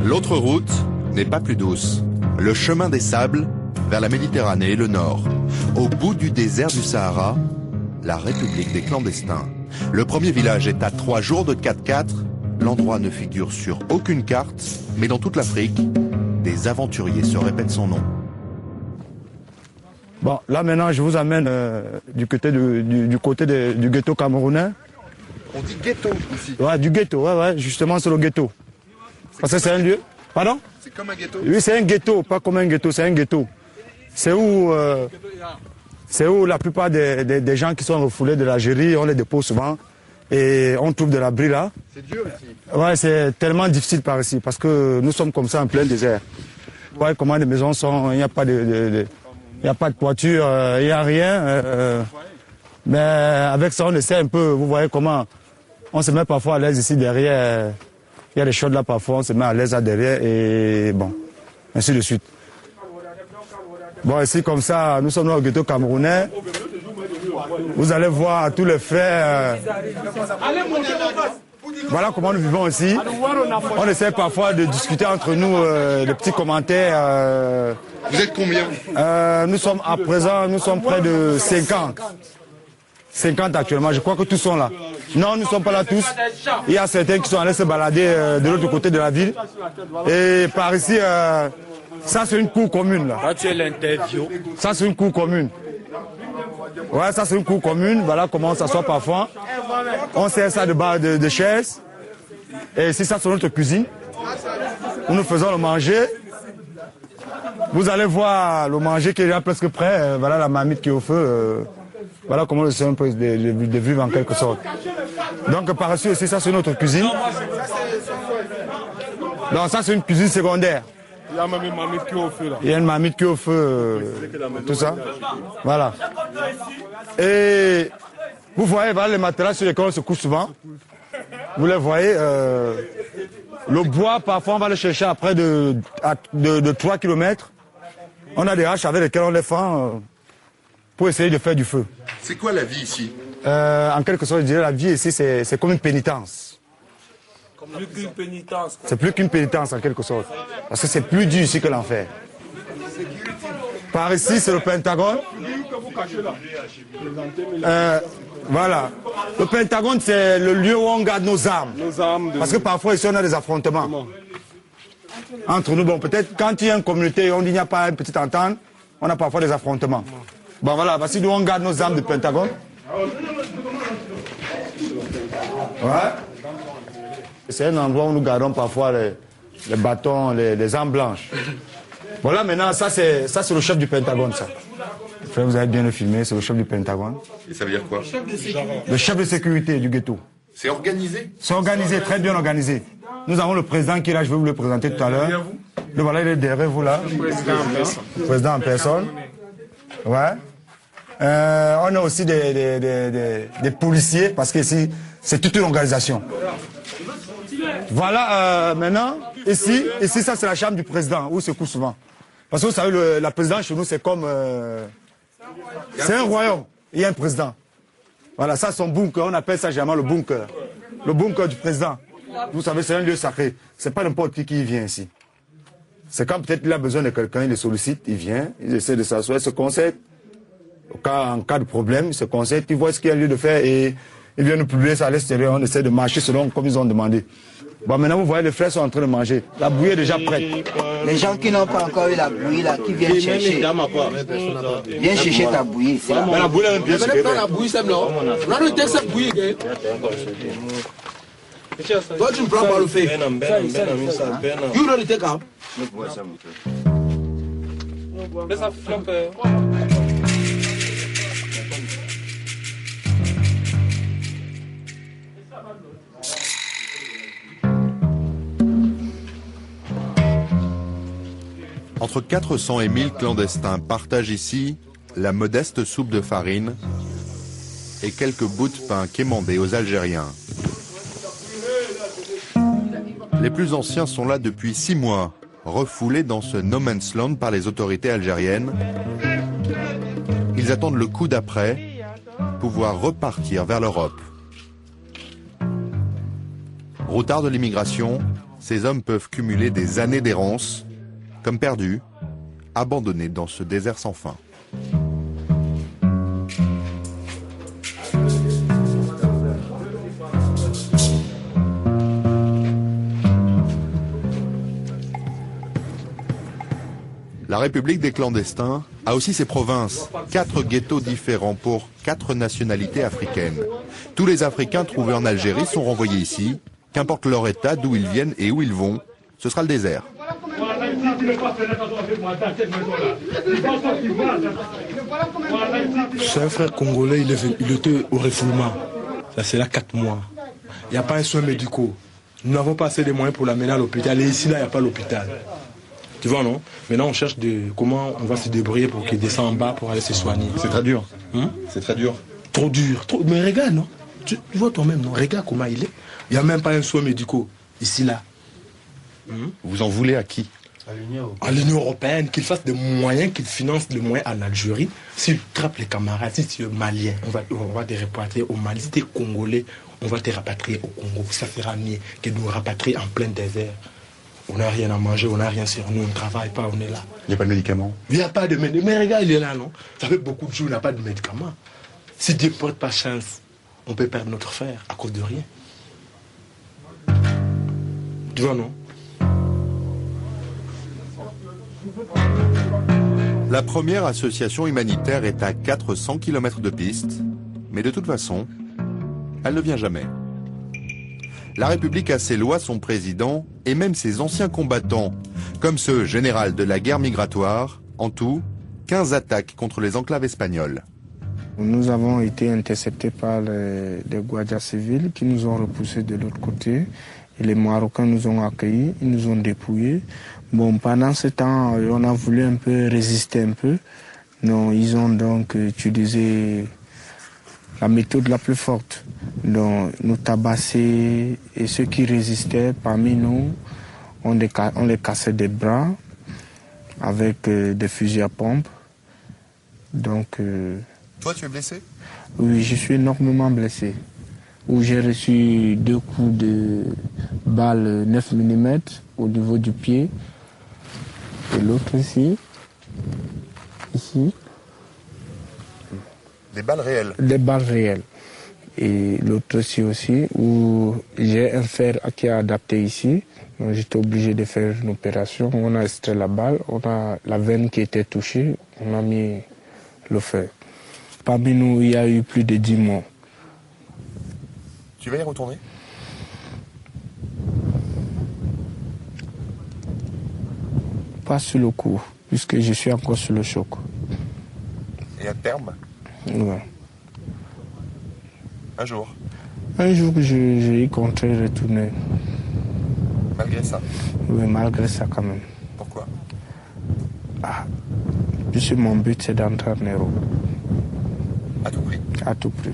L'autre route n'est pas plus douce. Le chemin des sables vers la Méditerranée et le nord. Au bout du désert du Sahara, la République des clandestins. Le premier village est à 3 jours de 4x4. L'endroit ne figure sur aucune carte, mais dans toute l'Afrique, des aventuriers se répètent son nom. Bon, là maintenant, je vous amène du côté du ghetto camerounais. On dit ghetto ici. Ouais, du ghetto, ouais, justement c'est le ghetto. Parce que c'est un lieu. Pardon? C'est comme un ghetto? Oui, c'est un ghetto, pas comme un ghetto, c'est un ghetto. C'est où la plupart des gens qui sont refoulés de l'Algérie, on les dépose souvent et on trouve de l'abri là. C'est dur ici. Ouais, c'est tellement difficile par ici parce que nous sommes comme ça en plein désert. Vous voyez comment les maisons sont, il n'y a pas il n'y a pas de toiture, il n'y a rien. Mais avec ça, on essaie un peu, vous voyez comment on se met parfois à l'aise ici derrière. Il y a des choses là parfois, on se met à l'aise là derrière et bon, ainsi de suite. Bon, ici comme ça, nous sommes dans le ghetto camerounais. Vous allez voir tous les frères. Voilà comment nous vivons ici. On essaie parfois de discuter entre nous, des petits commentaires. Vous êtes combien? Nous sommes à présent, nous sommes près de 50. 50 actuellement, je crois que tous sont là. Non, nous ne sommes pas là tous. Il y a certains qui sont allés se balader de l'autre côté de la ville. Et par ici, ça c'est une cour commune là. Ça c'est une cour commune. Ouais, ça c'est une cour commune. Voilà comment on s'assoit parfois. On sert ça de chaises. Et ici, ça c'est notre cuisine. Où nous faisons le manger. Vous allez voir le manger qui est déjà presque prêt. Voilà la marmite qui est au feu. Voilà comment on essaie un peu de vivre en quelque sorte. Donc par ici aussi, ça c'est notre cuisine. Donc ça c'est une cuisine secondaire. Il y a même une marmite qui est au feu là. Il y a une marmite qui est au feu, tout ça. Voilà. Et vous voyez, voilà les matelas sur lesquels on se couche souvent. Vous les voyez. Le bois, parfois on va le chercher après de 3 km. On a des haches avec lesquelles on les fend pour essayer de faire du feu. C'est quoi la vie ici? En quelque sorte, je dirais la vie ici, c'est comme une pénitence. Plus qu'une pénitence. C'est plus qu'une pénitence en quelque sorte. Parce que c'est plus dur ici que l'enfer. Par ici, c'est le Pentagone. Voilà. Le Pentagone, c'est le lieu où on garde nos armes. Parce que parfois ici, on a des affrontements. Entre nous, bon, peut-être quand il y a une communauté, on dit qu'il n'y a pas une petite entente, on a parfois des affrontements. Bon voilà, voici d'où on garde nos armes du Pentagone. Ouais. C'est un endroit où nous gardons parfois les bâtons, les armes blanches. Voilà, maintenant, ça c'est le chef du Pentagone, ça. Frère, vous avez bien le filmé, c'est le chef du Pentagone. Et ça veut dire quoi? Le chef de sécurité du ghetto. C'est organisé? C'est organisé, très bien organisé. Nous avons le président qui est là, je vais vous le présenter tout à l'heure. Voilà, il est derrière vous là. Le président en personne. Ouais. On a aussi des policiers, parce que ici, c'est toute une organisation. Voilà, maintenant, ici, ça c'est la chambre du président, où il se couche souvent. Parce que vous savez, la présidence chez nous, c'est comme... c'est un royaume, il y a un président. Voilà, ça c'est son bunker, on appelle ça généralement le bunker. Le bunker du président. Vous savez, c'est un lieu sacré. C'est pas n'importe qui vient ici. C'est quand peut-être il a besoin de quelqu'un, il le sollicite, il vient, il essaie de s'asseoir, il se concerte. En cas de problème, il se concerte, il voit ce qu'il y a lieu de faire et il vient nous publier ça à l'extérieur, on essaie de marcher selon comme ils ont demandé. Bon, maintenant vous voyez, les frères sont en train de manger. La bouillie est déjà prête. Les gens qui n'ont pas encore eu la bouillie, là, qui viennent chercher. Viens chercher ta bouillie. C'est là. Mais la bouillie est bien sucrée. La bouillie, c'est non. On a le texte de bouillie. Toi, tu ne prends pas le fait. You know the take out. Entre 400 et 1000 clandestins partagent ici la modeste soupe de farine et quelques bouts de pain quémandés aux Algériens. Les plus anciens sont là depuis 6 mois, refoulés dans ce no man's land par les autorités algériennes. Ils attendent le coup d'après, pouvoir repartir vers l'Europe. Routard de l'immigration, ces hommes peuvent cumuler des années d'errance, comme perdus, abandonnés dans ce désert sans fin. La République des clandestins a aussi ses provinces, 4 ghettos différents pour 4 nationalités africaines. Tous les Africains trouvés en Algérie sont renvoyés ici, qu'importe leur état, d'où ils viennent et où ils vont, ce sera le désert. C'est un frère congolais, il était au refoulement. Ça c'est là 4 mois. Il n'y a pas un soin médical. Nous n'avons pas assez de moyens pour l'amener à l'hôpital. Et ici, là, il n'y a pas l'hôpital. Tu vois, non? Maintenant, on cherche comment on va se débrouiller pour qu'il descende en bas pour aller se soigner. C'est très dur. C'est très dur. Trop dur. Mais regarde, non? Tu vois toi-même, non? Regarde comment il est. Il n'y a même pas un soin médical. Ici, là. Vous en voulez à qui? À l'Union européenne, qu'il fasse des moyens, qu'il finance des moyens en Algérie. S'il trappe les camarades, si tu es malien, on va te rapatrier au Mali. Si tu es congolais, on va te rapatrier au Congo. Ça sera mieux que de nous rapatrier en plein désert. On n'a rien à manger, on n'a rien sur nous, on ne travaille pas, on est là. Il n'y a pas de médicaments? Il n'y a pas de médicaments. Mais regarde, il est là, non? Ça fait beaucoup de jours, on n'a pas de médicaments. Si Dieu ne porte pas chance, on peut perdre notre frère à cause de rien. Tu vois, non? La première association humanitaire est à 400 km de piste, mais de toute façon, elle ne vient jamais. La République a ses lois, son président et même ses anciens combattants, comme ce général de la guerre migratoire, en tout, 15 attaques contre les enclaves espagnoles. Nous avons été interceptés par les guardias civils qui nous ont repoussés de l'autre côté. Et les Marocains nous ont accueillis, ils nous ont dépouillés. Bon, pendant ce temps, on a voulu un peu résister un peu. Non, ils ont donc utilisé la méthode la plus forte. Donc, nous tabasser et ceux qui résistaient parmi nous, on les cassait des bras avec des fusils à pompe. Donc, toi, tu es blessé? Oui, je suis énormément blessé. Où j'ai reçu 2 coups de balle 9 mm au niveau du pied. Et l'autre ici. Des balles réelles? Des balles réelles. Et l'autre aussi, où j'ai un fer qui est adapté ici. Donc j'étais obligé de faire une opération. On a extrait la balle, on a la veine qui était touchée, on a mis le fer. Parmi nous, il y a eu plus de 10 morts. Tu vas y retourner? Pas sur le coup, puisque je suis encore sur le choc. Et à terme? Ouais. Un jour? Un jour, j'ai y compté retourner. Malgré ça? Oui, malgré ça quand même. Pourquoi? Puisque mon but, c'est d'entrer en Europe. À tout prix? À tout prix.